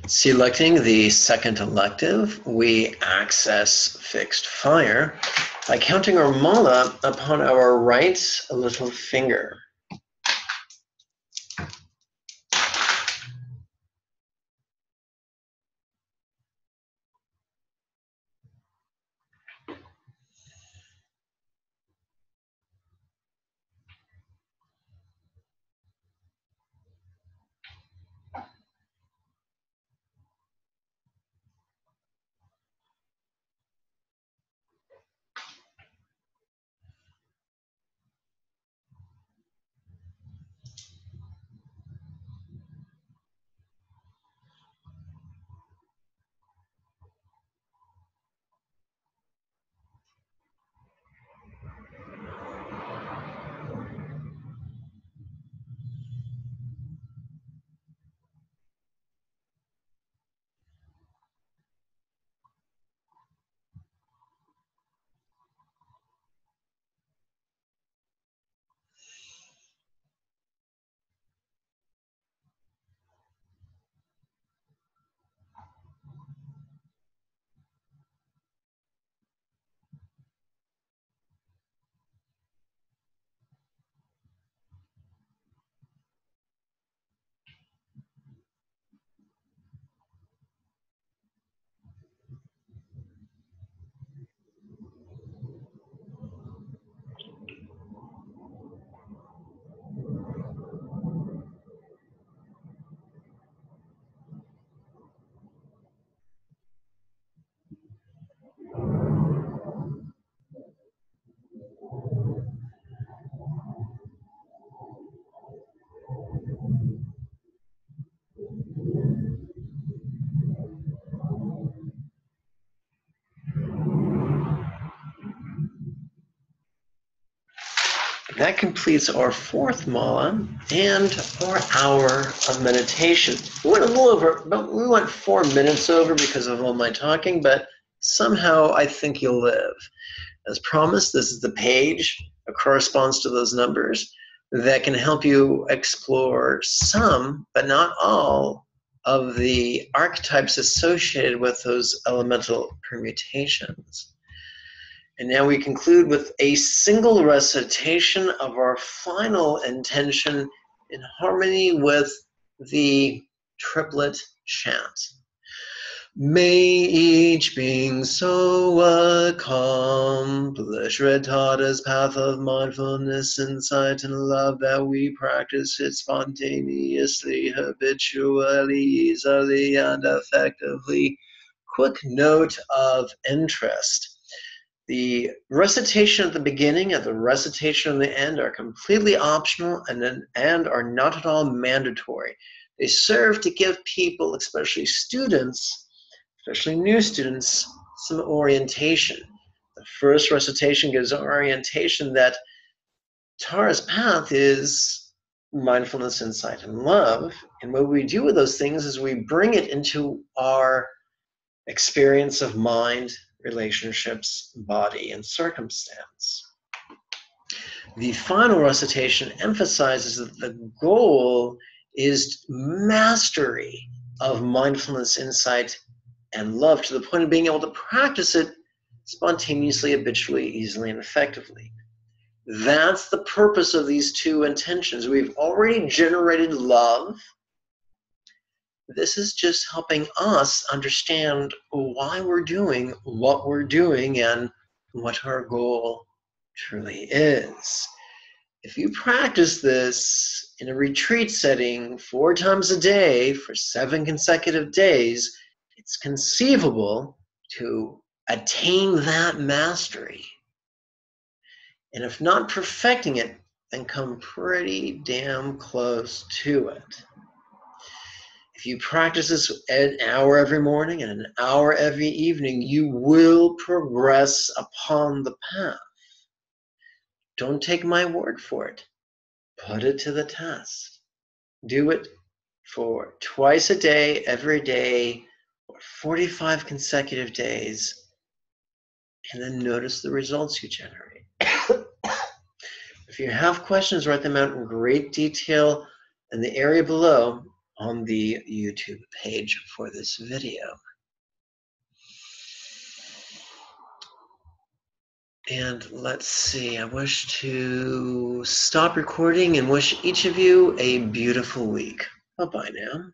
Selecting the second elective, we access fixed fire by counting our mala upon our right little finger. that completes our 4th mala and our hour of meditation. We went a little over, but we went 4 minutes over because of all my talking, but somehow I think you'll live. As promised, this is the page that corresponds to those numbers that can help you explore some, but not all, of the archetypes associated with those elemental permutations. And now we conclude with a single recitation of our final intention in harmony with the triplet chant. May each being so accomplish Red Tata's path of mindfulness, insight, and love that we practice it spontaneously, habitually, easily, and effectively. Quick note of interest. The recitation at the beginning and the recitation at the end are completely optional and are not at all mandatory. They serve to give people, especially students, especially new students, some orientation. The first recitation gives an orientation that Tara's path is mindfulness, insight, and love. And what we do with those things is we bring it into our experience of mind, relationships, body, and circumstance. The final recitation emphasizes that the goal is mastery of mindfulness, insight, and love to the point of being able to practice it spontaneously, habitually, easily, and effectively. That's the purpose of these 2 intentions. We've already generated love. This is just helping us understand why we're doing what we're doing and what our goal truly is. If you practice this in a retreat setting 4 times a day for 7 consecutive days, it's conceivable to attain that mastery. And if not perfecting it, then come pretty damn close to it. If you practice this an hour every morning and an hour every evening, you will progress upon the path. Don't take my word for it. Put it to the test. Do it for twice a day, every day, or 45 consecutive days, and then notice the results you generate. If you have questions, write them out in great detail in the area below on the YouTube page for this video. And let's see, I wish to stop recording and wish each of you a beautiful week. Bye-bye now.